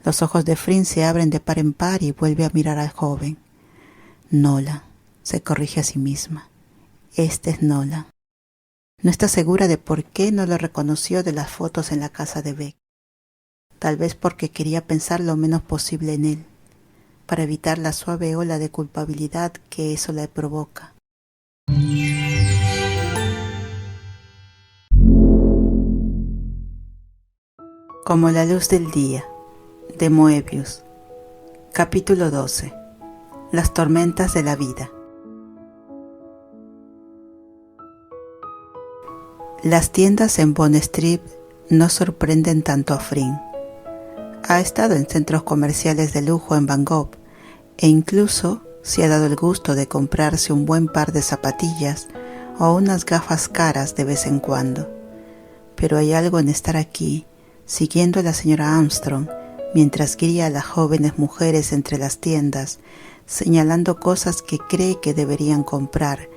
Los ojos de Frin se abren de par en par y vuelve a mirar al joven. Nolan, se corrige a sí misma. Este es Nolan. No está segura de por qué no lo reconoció de las fotos en la casa de Beck. Tal vez porque quería pensar lo menos posible en él, para evitar la suave ola de culpabilidad que eso le provoca. Como la luz del día, de Moebius. Capítulo 12. Las tormentas de la vida. Las tiendas en Bond Street no sorprenden tanto a Frin. Ha estado en centros comerciales de lujo en Bangkok e incluso se ha dado el gusto de comprarse un buen par de zapatillas o unas gafas caras de vez en cuando. Pero hay algo en estar aquí, siguiendo a la señora Armstrong, mientras guía a las jóvenes mujeres entre las tiendas, señalando cosas que cree que deberían comprar,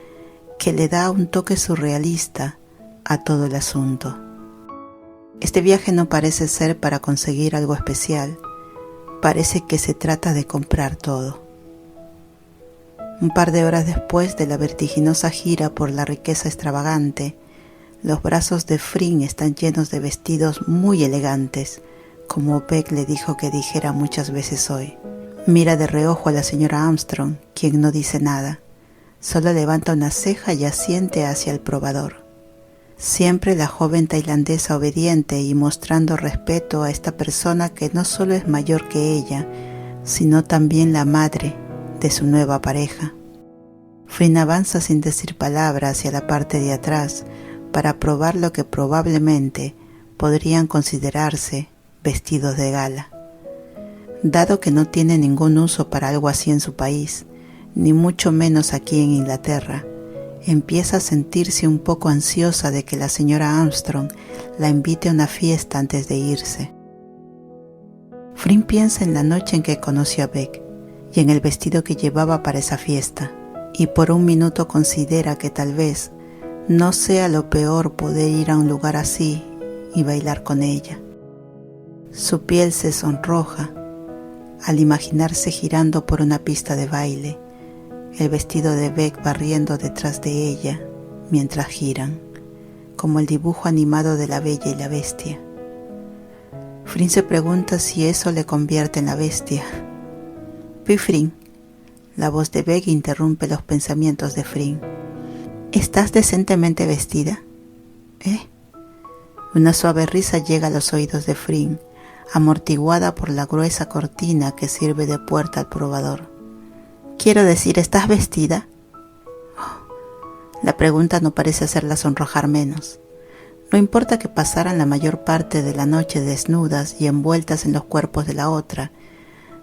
que le da un toque surrealista a todo el asunto. Este viaje no parece ser para conseguir algo especial, parece que se trata de comprar todo. Un par de horas después de la vertiginosa gira por la riqueza extravagante, los brazos de Frin están llenos de vestidos muy elegantes, como Beck le dijo que dijera muchas veces hoy. Mira de reojo a la señora Armstrong, quien no dice nada, solo levanta una ceja y asiente hacia el probador. Siempre la joven tailandesa obediente y mostrando respeto a esta persona que no solo es mayor que ella, sino también la madre de su nueva pareja. Frin avanza sin decir palabra hacia la parte de atrás para probar lo que probablemente podrían considerarse vestidos de gala. Dado que no tiene ningún uso para algo así en su país, ni mucho menos aquí en Inglaterra, empieza a sentirse un poco ansiosa de que la señora Armstrong la invite a una fiesta antes de irse. Frin piensa en la noche en que conoció a Beck y en el vestido que llevaba para esa fiesta, y por un minuto considera que tal vez no sea lo peor poder ir a un lugar así y bailar con ella. Su piel se sonroja al imaginarse girando por una pista de baile, el vestido de Beck barriendo detrás de ella mientras giran, como el dibujo animado de La Bella y la Bestia. Frin se pregunta si eso le convierte en la bestia. Frin, la voz de Beck interrumpe los pensamientos de Frin. ¿Estás decentemente vestida? Una suave risa llega a los oídos de Frin, amortiguada por la gruesa cortina que sirve de puerta al probador. Quiero decir, ¿estás vestida? La pregunta no parece hacerla sonrojar menos. No importa que pasaran la mayor parte de la noche desnudas y envueltas en los cuerpos de la otra,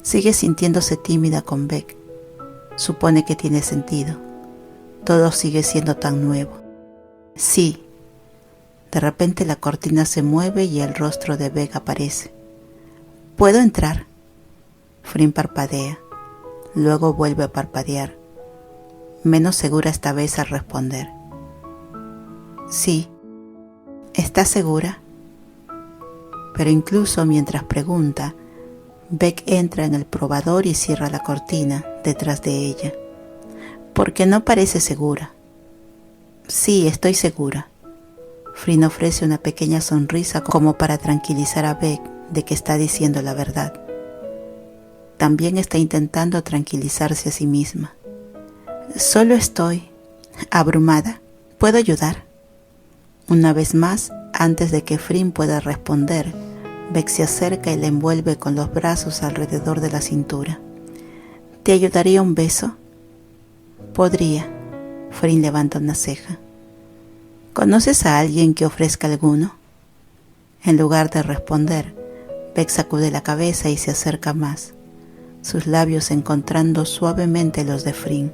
sigue sintiéndose tímida con Beck. Supone que tiene sentido. Todo sigue siendo tan nuevo. Sí. De repente la cortina se mueve y el rostro de Beck aparece. ¿Puedo entrar? Frin parpadea. Luego vuelve a parpadear, menos segura esta vez al responder. Sí. ¿Estás segura? Pero incluso mientras pregunta, Beck entra en el probador y cierra la cortina detrás de ella. ¿Por qué no parece segura? Sí, estoy segura. Frin ofrece una pequeña sonrisa como para tranquilizar a Beck de que está diciendo la verdad. También está intentando tranquilizarse a sí misma. Solo estoy abrumada. ¿Puedo ayudar? Una vez más, antes de que Frin pueda responder, Beck se acerca y la envuelve con los brazos alrededor de la cintura. ¿Te ayudaría un beso? Podría. Frin levanta una ceja. ¿Conoces a alguien que ofrezca alguno? En lugar de responder, Beck sacude la cabeza y se acerca más, sus labios encontrando suavemente los de Frin.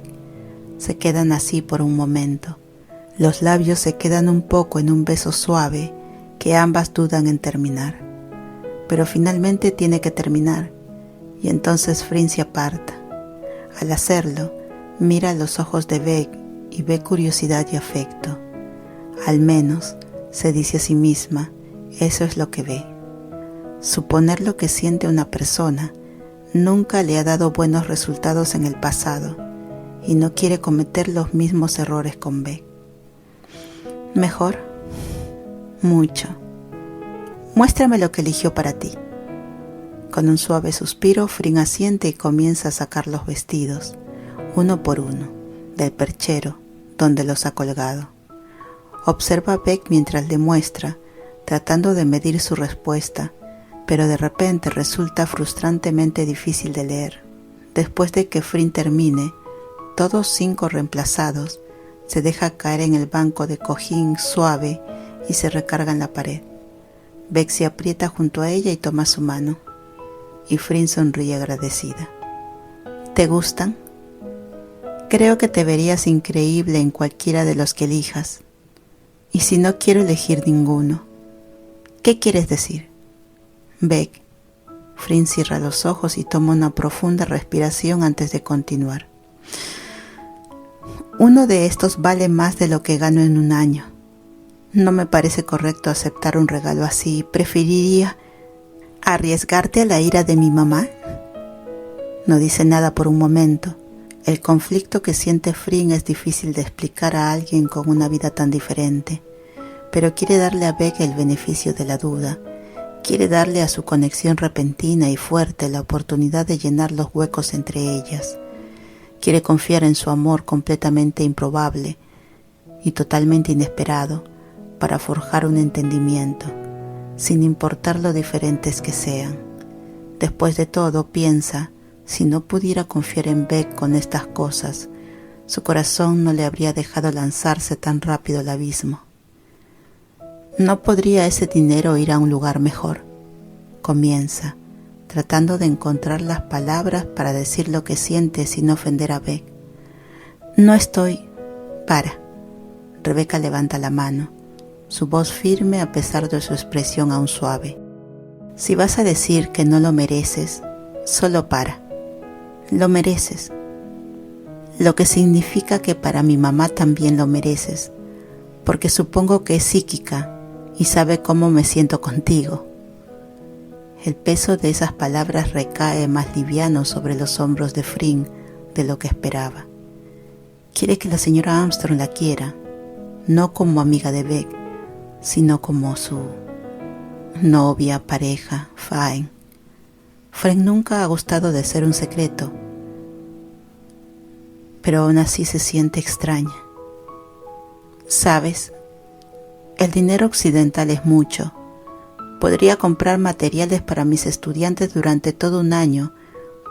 Se quedan así por un momento. Los labios se quedan un poco en un beso suave que ambas dudan en terminar. Pero finalmente tiene que terminar, y entonces Frin se aparta. Al hacerlo, mira a los ojos de Beck y ve curiosidad y afecto. Al menos, se dice a sí misma, eso es lo que ve. Suponer lo que siente una persona nunca le ha dado buenos resultados en el pasado y no quiere cometer los mismos errores con Beck. Mejor, mucho. Muéstrame lo que eligió para ti. Con un suave suspiro, Fring asiente y comienza a sacar los vestidos, uno por uno, del perchero donde los ha colgado. Observa a Beck mientras le muestra, tratando de medir su respuesta, pero de repente resulta frustrantemente difícil de leer. Después de que Fring termine, todos 5 reemplazados, se deja caer en el banco de cojín suave y se recarga en la pared. Beck se aprieta junto a ella y toma su mano, y Fring sonríe agradecida. ¿Te gustan? Creo que te verías increíble en cualquiera de los que elijas. Y si no quiero elegir ninguno, ¿qué quieres decir? Beck. Fring cierra los ojos y toma una profunda respiración antes de continuar. Uno de estos vale más de lo que gano en un año. No me parece correcto aceptar un regalo así. Preferiría arriesgarte a la ira de mi mamá. No dice nada por un momento. El conflicto que siente Fring es difícil de explicar a alguien con una vida tan diferente, pero quiere darle a Beck el beneficio de la duda. Quiere darle a su conexión repentina y fuerte la oportunidad de llenar los huecos entre ellas. Quiere confiar en su amor completamente improbable y totalmente inesperado para forjar un entendimiento, sin importar lo diferentes que sean. Después de todo, piensa, si no pudiera confiar en Beck con estas cosas, su corazón no le habría dejado lanzarse tan rápido al abismo. ¿No podría ese dinero ir a un lugar mejor? Comienza, tratando de encontrar las palabras para decir lo que siente sin ofender a Beck. No estoy... Para. Rebeca levanta la mano, su voz firme a pesar de su expresión aún suave. Si vas a decir que no lo mereces, solo para. Lo mereces. Lo que significa que para mi mamá también lo mereces, porque supongo que es psíquica y sabe cómo me siento contigo. El peso de esas palabras recae más liviano sobre los hombros de Fring de lo que esperaba. Quiere que la señora Armstrong la quiera, no como amiga de Beck, sino como su novia, pareja, fine. Fring nunca ha gustado de ser un secreto, pero aún así se siente extraña. ¿Sabes? El dinero occidental es mucho. Podría comprar materiales para mis estudiantes durante todo un año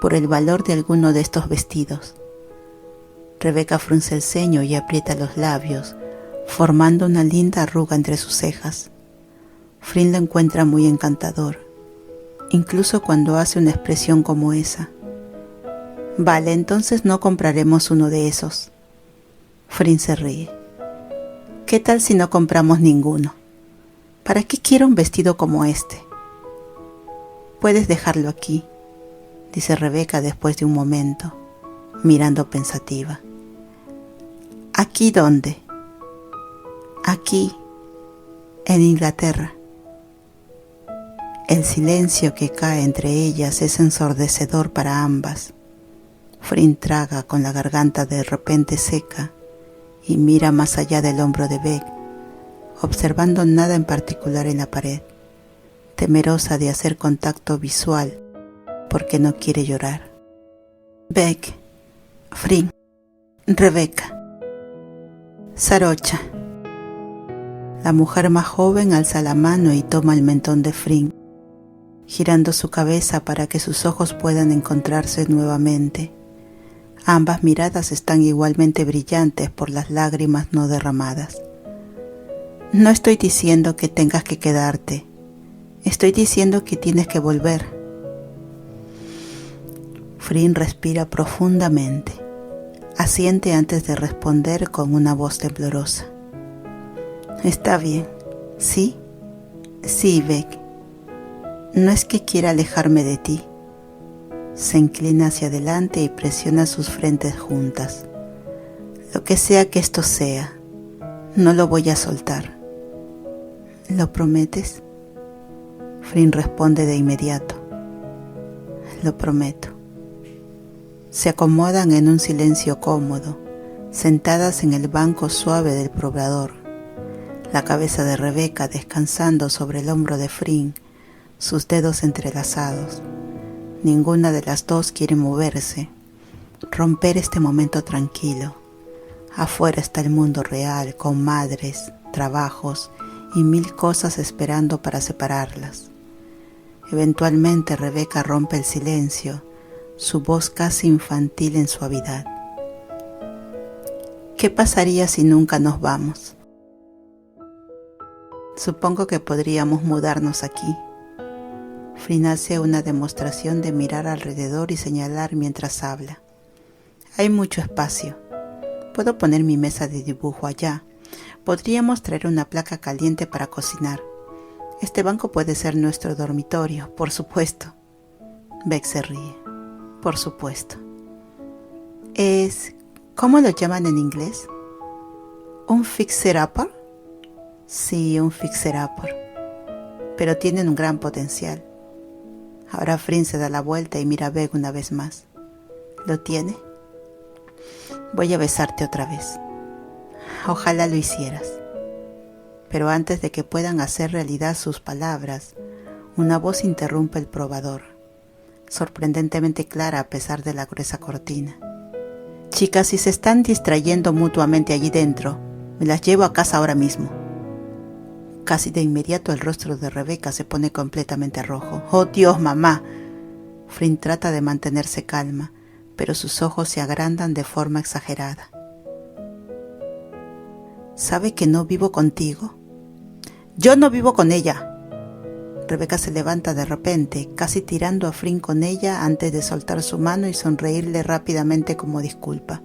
por el valor de alguno de estos vestidos. Rebeca frunce el ceño y aprieta los labios, formando una linda arruga entre sus cejas. Fring lo encuentra muy encantador, incluso cuando hace una expresión como esa. Vale, entonces no compraremos uno de esos. Fring se ríe. ¿Qué tal si no compramos ninguno? ¿Para qué quiero un vestido como este? Puedes dejarlo aquí, dice Rebeca después de un momento, mirando pensativa. ¿Aquí dónde? Aquí, en Inglaterra. El silencio que cae entre ellas es ensordecedor para ambas. Fring traga con la garganta de repente seca y mira más allá del hombro de Beck, observando nada en particular en la pared, temerosa de hacer contacto visual porque no quiere llorar. Beck, Fring, Rebeca, Sarocha. La mujer más joven alza la mano y toma el mentón de Fring, girando su cabeza para que sus ojos puedan encontrarse nuevamente. Ambas miradas están igualmente brillantes por las lágrimas no derramadas. No estoy diciendo que tengas que quedarte. Estoy diciendo que tienes que volver. Fring respira profundamente. Asiente antes de responder con una voz temblorosa. Está bien. ¿Sí? Sí, Beck. No es que quiera alejarme de ti. Se inclina hacia adelante y presiona sus frentes juntas. Lo que sea que esto sea, no lo voy a soltar. ¿Lo prometes? Flynn responde de inmediato. Lo prometo. Se acomodan en un silencio cómodo, sentadas en el banco suave del probador, la cabeza de Rebecca descansando sobre el hombro de Flynn, sus dedos entrelazados. Ninguna de las dos quiere moverse, romper este momento tranquilo. Afuera está el mundo real, con madres, trabajos y mil cosas esperando para separarlas. Eventualmente Rebecca rompe el silencio, su voz casi infantil en suavidad. ¿Qué pasaría si nunca nos vamos? Supongo que podríamos mudarnos aquí. Flynn hace una demostración de mirar alrededor y señalar mientras habla. Hay mucho espacio. Puedo poner mi mesa de dibujo allá. Podríamos traer una placa caliente para cocinar. Este banco puede ser nuestro dormitorio, por supuesto. Beck se ríe. Por supuesto. ¿Cómo lo llaman en inglés? ¿Un fixer-upper? Sí, un fixer-upper. Pero tienen un gran potencial. Ahora Flynn se da la vuelta y mira a Beck una vez más. ¿Lo tiene? Voy a besarte otra vez. Ojalá lo hicieras. Pero antes de que puedan hacer realidad sus palabras, una voz interrumpe el probador, sorprendentemente clara a pesar de la gruesa cortina. Chicas, si se están distrayendo mutuamente allí dentro, me las llevo a casa ahora mismo. Casi de inmediato el rostro de Rebecca se pone completamente rojo. ¡Oh, Dios, mamá! Flynn trata de mantenerse calma, pero sus ojos se agrandan de forma exagerada. ¿Sabe que no vivo contigo? ¡Yo no vivo con ella! Rebecca se levanta de repente, casi tirando a Flynn con ella antes de soltar su mano y sonreírle rápidamente como disculpa.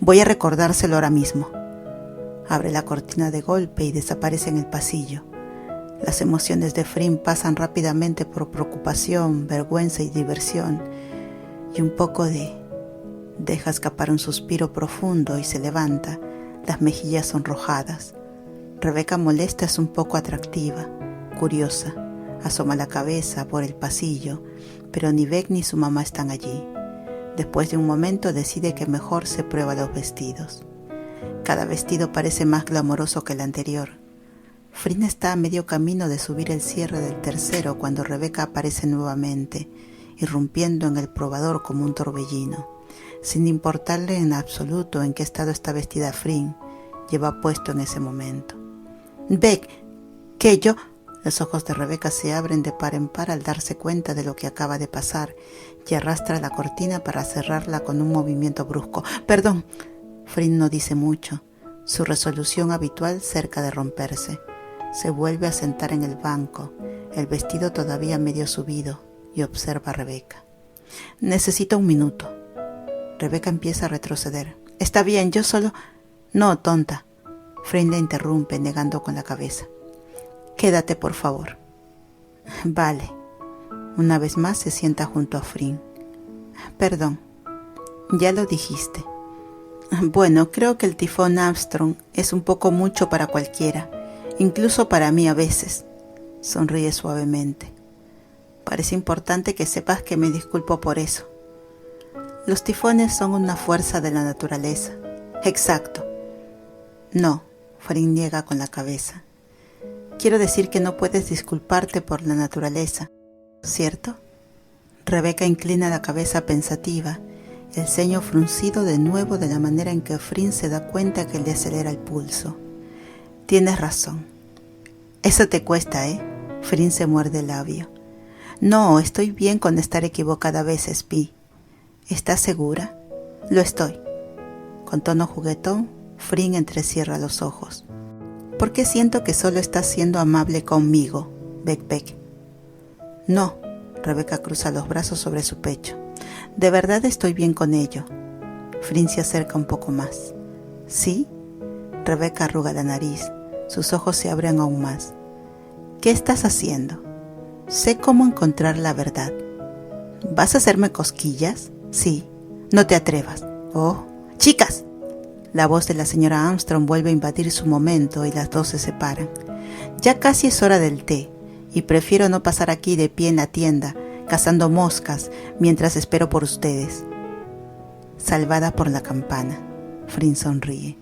Voy a recordárselo ahora mismo. Abre la cortina de golpe y desaparece en el pasillo. Las emociones de Flynn pasan rápidamente por preocupación, vergüenza y diversión, y un poco de... Deja escapar un suspiro profundo y se levanta, las mejillas sonrojadas. Rebecca molesta es un poco atractiva, curiosa. Asoma la cabeza por el pasillo, pero ni Beck ni su mamá están allí. Después de un momento decide que mejor se prueba los vestidos. Cada vestido parece más glamoroso que el anterior. Flynn está a medio camino de subir el cierre del tercero cuando Rebecca aparece nuevamente, irrumpiendo en el probador como un torbellino. Sin importarle en absoluto en qué estado está vestida Flynn, lleva puesto en ese momento. «Beck, ¿qué yo?» Los ojos de Rebecca se abren de par en par al darse cuenta de lo que acaba de pasar y arrastra la cortina para cerrarla con un movimiento brusco. «Perdón». Flynn no dice mucho, su resolución habitual cerca de romperse. Se vuelve a sentar en el banco, el vestido todavía medio subido, y observa a Rebecca. «Necesito un minuto». Rebecca empieza a retroceder. «Está bien, yo solo...» «No, tonta». Flynn la interrumpe, negando con la cabeza. «Quédate, por favor». «Vale». Una vez más se sienta junto a Flynn. «Perdón, ya lo dijiste. Bueno, creo que el tifón Armstrong es un poco mucho para cualquiera, incluso para mí a veces». Sonríe suavemente. «Parece importante que sepas que me disculpo por eso. Los tifones son una fuerza de la naturaleza». «Exacto». «No», Flynn niega con la cabeza. «Quiero decir que no puedes disculparte por la naturaleza, ¿cierto?» Rebecca inclina la cabeza pensativa, el ceño fruncido de nuevo de la manera en que Flynn se da cuenta que le acelera el pulso. «Tienes razón». «Eso te cuesta, ¿eh?» Flynn se muerde el labio. «No, estoy bien con estar equivocada a veces, Pi». «¿Estás segura?» «Lo estoy». Con tono juguetón, Flynn entrecierra los ojos. «¿Por qué siento que solo estás siendo amable conmigo, Beck?» «No». Rebecca cruza los brazos sobre su pecho. «De verdad estoy bien con ello». Flynn se acerca un poco más. «¿Sí?» Rebecca arruga la nariz. Sus ojos se abren aún más. «¿Qué estás haciendo?» «Sé cómo encontrar la verdad». «¿Vas a hacerme cosquillas?» «Sí». «No te atrevas». «Oh, chicas». La voz de la señora Armstrong vuelve a invadir su momento y las dos se separan. Ya casi es hora del té, y prefiero no pasar aquí de pie en la tienda, cazando moscas, mientras espero por ustedes. Salvada por la campana, Flynn sonríe.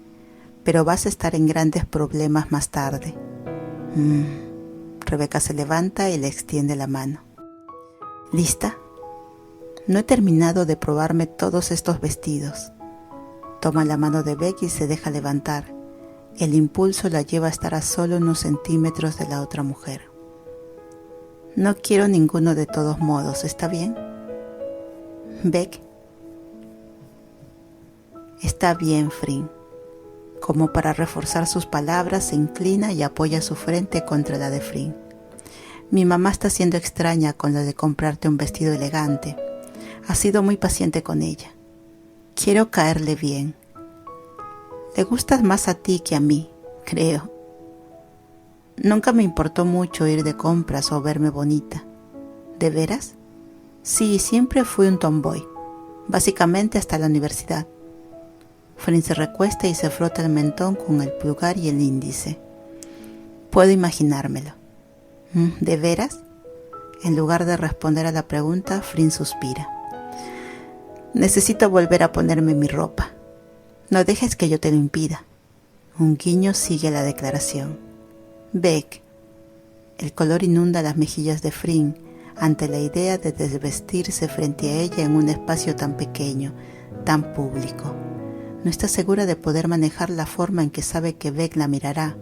Pero vas a estar en grandes problemas más tarde. Rebeca se levanta y le extiende la mano. ¿Lista? No he terminado de probarme todos estos vestidos. Toma la mano de Beck y se deja levantar. El impulso la lleva a estar a solo unos centímetros de la otra mujer. No quiero ninguno de todos modos, ¿está bien? Beck. Está bien, Flynn. Como para reforzar sus palabras, se inclina y apoya su frente contra la de Flynn. Mi mamá está siendo extraña con lo de comprarte un vestido elegante. Ha sido muy paciente con ella. Quiero caerle bien. Le gustas más a ti que a mí, creo. Nunca me importó mucho ir de compras o verme bonita. ¿De veras? Sí, siempre fui un tomboy, básicamente hasta la universidad. Flynn se recuesta y se frota el mentón con el pulgar y el índice. Puedo imaginármelo. ¿De veras? En lugar de responder a la pregunta, Flynn suspira. Necesito volver a ponerme mi ropa. No dejes que yo te lo impida. Un guiño sigue la declaración. Beck. El color inunda las mejillas de Flynn ante la idea de desvestirse frente a ella en un espacio tan pequeño, tan público. No está segura de poder manejar la forma en que sabe que Beck la mirará,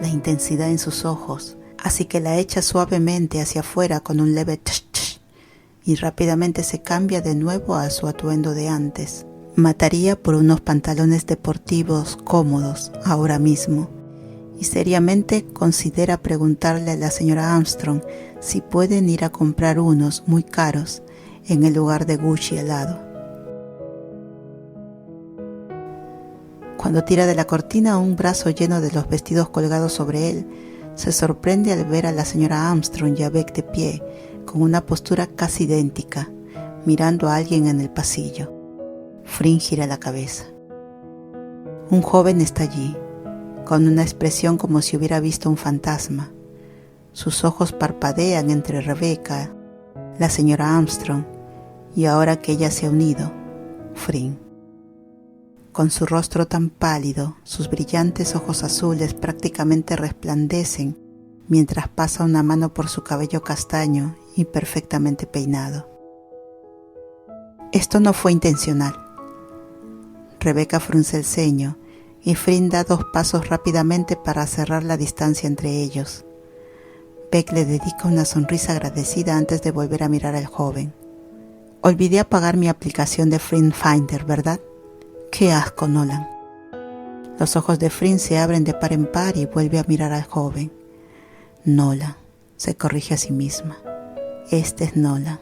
la intensidad en sus ojos, así que la echa suavemente hacia afuera con un leve tsh-tsh y rápidamente se cambia de nuevo a su atuendo de antes. Mataría por unos pantalones deportivos cómodos ahora mismo y seriamente considera preguntarle a la señora Armstrong si pueden ir a comprar unos muy caros en el lugar de Gucci al lado. Cuando tira de la cortina un brazo lleno de los vestidos colgados sobre él, se sorprende al ver a la señora Armstrong y a Beck de pie, con una postura casi idéntica, mirando a alguien en el pasillo. Flynn gira la cabeza. Un joven está allí, con una expresión como si hubiera visto un fantasma. Sus ojos parpadean entre Rebeca, la señora Armstrong, y ahora que ella se ha unido, Flynn. Con su rostro tan pálido, sus brillantes ojos azules prácticamente resplandecen mientras pasa una mano por su cabello castaño y perfectamente peinado. Esto no fue intencional. Rebeca frunce el ceño y Flynn da 2 pasos rápidamente para cerrar la distancia entre ellos. Beck le dedica una sonrisa agradecida antes de volver a mirar al joven. Olvidé apagar mi aplicación de Flynn Finder, ¿verdad? ¡Qué asco, Nolan! Los ojos de Flynn se abren de par en par y vuelve a mirar al joven. Nolan, se corrige a sí misma. Este es Nolan.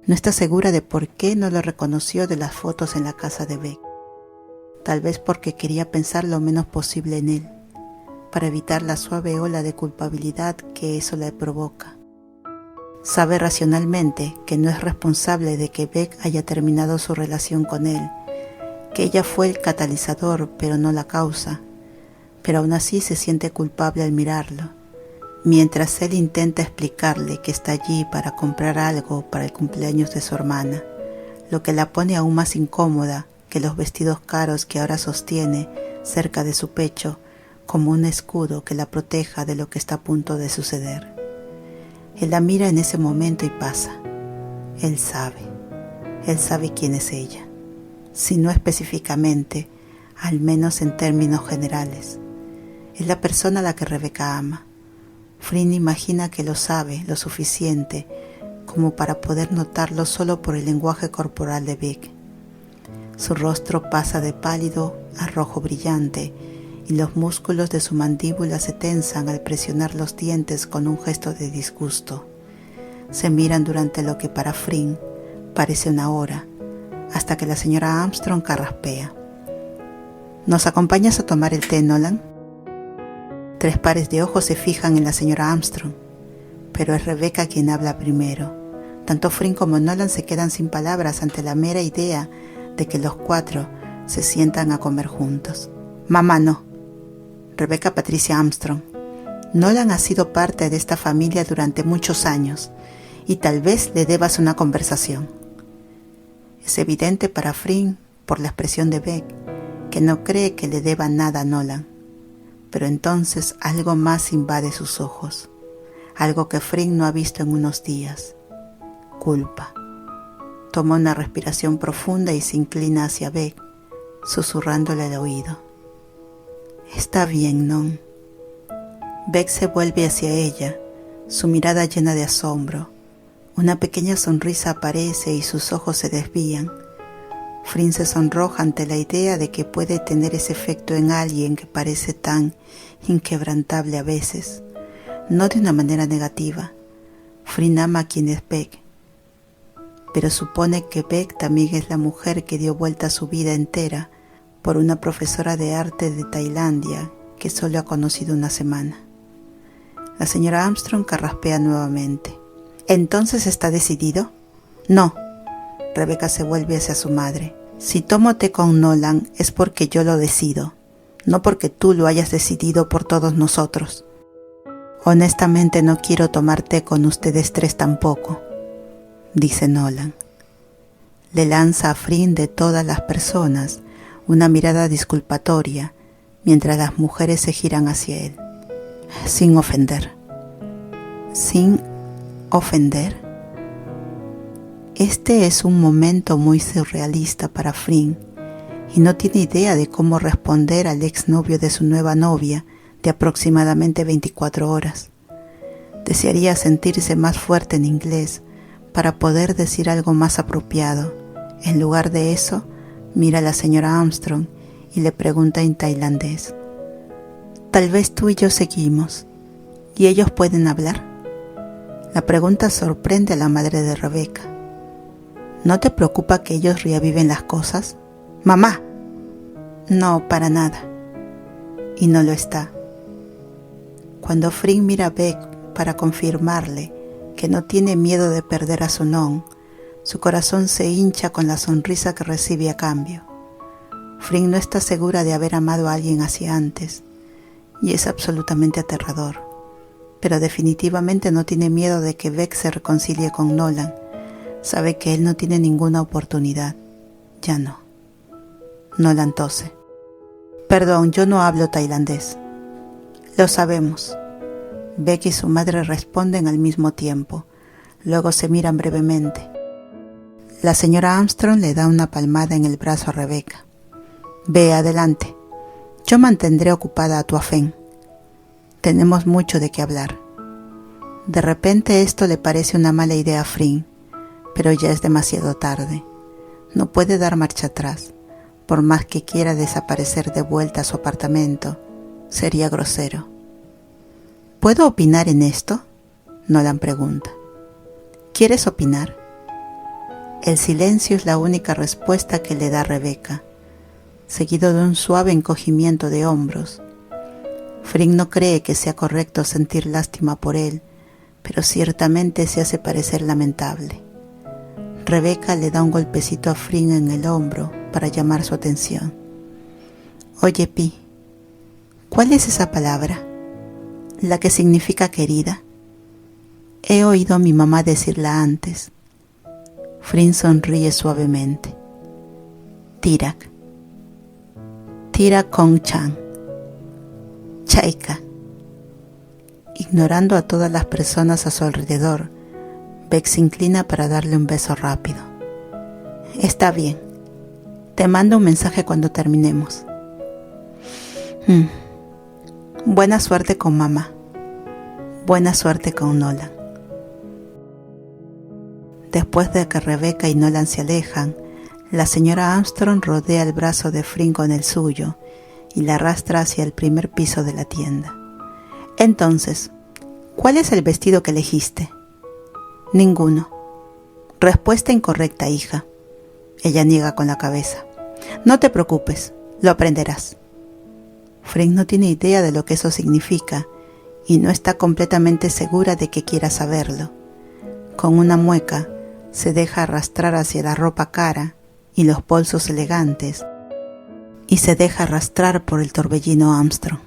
No está segura de por qué no lo reconoció de las fotos en la casa de Beck. Tal vez porque quería pensar lo menos posible en él, para evitar la suave ola de culpabilidad que eso le provoca. Sabe racionalmente que no es responsable de que Beck haya terminado su relación con él, que ella fue el catalizador pero no la causa, pero aún así se siente culpable al mirarlo, mientras él intenta explicarle que está allí para comprar algo para el cumpleaños de su hermana, lo que la pone aún más incómoda que los vestidos caros que ahora sostiene cerca de su pecho como un escudo que la proteja de lo que está a punto de suceder. Él la mira en ese momento y pasa. Él sabe quién es ella. Si no específicamente, al menos en términos generales. Es la persona a la que Rebeca ama. Flynn imagina que lo sabe lo suficiente como para poder notarlo solo por el lenguaje corporal de Beck. Su rostro pasa de pálido a rojo brillante y los músculos de su mandíbula se tensan al presionar los dientes con un gesto de disgusto. Se miran durante lo que para Flynn parece una hora, hasta que la señora Armstrong carraspea. ¿Nos acompañas a tomar el té, Nolan? 3 pares de ojos se fijan en la señora Armstrong, pero es Rebeca quien habla primero. Tanto Flynn como Nolan se quedan sin palabras ante la mera idea de que los 4 se sientan a comer juntos. Mamá no. Rebeca Patricia Armstrong. Nolan ha sido parte de esta familia durante muchos años y tal vez le debas una conversación. Es evidente para Frink, por la expresión de Beck, que no cree que le deba nada a Nolan, pero entonces algo más invade sus ojos, algo que Frink no ha visto en unos días: culpa. Toma una respiración profunda y se inclina hacia Beck, susurrándole al oído: «Está bien, Non». Beck se vuelve hacia ella, su mirada llena de asombro. Una pequeña sonrisa aparece y sus ojos se desvían. Frink se sonroja ante la idea de que puede tener ese efecto en alguien que parece tan inquebrantable a veces, no de una manera negativa. Frink ama a quien es Beck, pero supone que Beck también es la mujer que dio vuelta a su vida entera por una profesora de arte de Tailandia que solo ha conocido una semana. La señora Armstrong carraspea nuevamente. ¿Entonces está decidido? No. Rebecca se vuelve hacia su madre. Si tomo té con Nolan es porque yo lo decido, no porque tú lo hayas decidido por todos nosotros. Honestamente no quiero tomar té con ustedes tres tampoco, dice Nolan. Le lanza a Frink, de todas las personas, una mirada disculpatoria mientras las mujeres se giran hacia él. Sin ofender. ¿Sin ofender? Este es un momento muy surrealista para Frink y no tiene idea de cómo responder al exnovio de su nueva novia de aproximadamente 24 horas. Desearía sentirse más fuerte en inglés para poder decir algo más apropiado. En lugar de eso, mira a la señora Armstrong y le pregunta en tailandés: «Tal vez tú y yo seguimos, ¿y ellos pueden hablar?». La pregunta sorprende a la madre de Rebecca. ¿No te preocupa que ellos reaviven las cosas? ¡Mamá! No, para nada. Y no lo está. Cuando Frink mira a Beck para confirmarle que no tiene miedo de perder a su Non, su corazón se hincha con la sonrisa que recibe a cambio. Frink no está segura de haber amado a alguien así antes, y es absolutamente aterrador. Pero definitivamente no tiene miedo de que Beck se reconcilie con Nolan. Sabe que él no tiene ninguna oportunidad. Ya no. Nolan tose. «Perdón, yo no hablo tailandés». «Lo sabemos». Beck y su madre responden al mismo tiempo. Luego se miran brevemente. La señora Armstrong le da una palmada en el brazo a Rebecca. «Ve adelante. Yo mantendré ocupada a Tuafen. Tenemos mucho de qué hablar». De repente esto le parece una mala idea a Frink, pero ya es demasiado tarde. No puede dar marcha atrás. Por más que quiera desaparecer de vuelta a su apartamento, sería grosero. ¿Puedo opinar en esto?, Nolan pregunta. ¿Quieres opinar? El silencio es la única respuesta que le da Rebecca, seguido de un suave encogimiento de hombros. Frink no cree que sea correcto sentir lástima por él, pero ciertamente se hace parecer lamentable. Rebecca le da un golpecito a Frink en el hombro para llamar su atención. «Oye, Pi, ¿cuál es esa palabra? ¿La que significa querida? He oído a mi mamá decirla antes». Frink sonríe suavemente. «Tirak. Tirak Kong-chan. Chaika». Ignorando a todas las personas a su alrededor, Beck se inclina para darle un beso rápido. «Está bien. Te mando un mensaje cuando terminemos». Buena suerte con mamá. Buena suerte con Nolan. Después de que Rebecca y Nolan se alejan, la señora Armstrong rodea el brazo de Frink con el suyo y la arrastra hacia el primer piso de la tienda. «Entonces, ¿cuál es el vestido que elegiste?» «Ninguno». «Respuesta incorrecta, hija». Ella niega con la cabeza. «No te preocupes, lo aprenderás». Frink no tiene idea de lo que eso significa y no está completamente segura de que quiera saberlo. Con una mueca, se deja arrastrar hacia la ropa cara y los bolsos elegantes y se deja arrastrar por el torbellino Armstrong.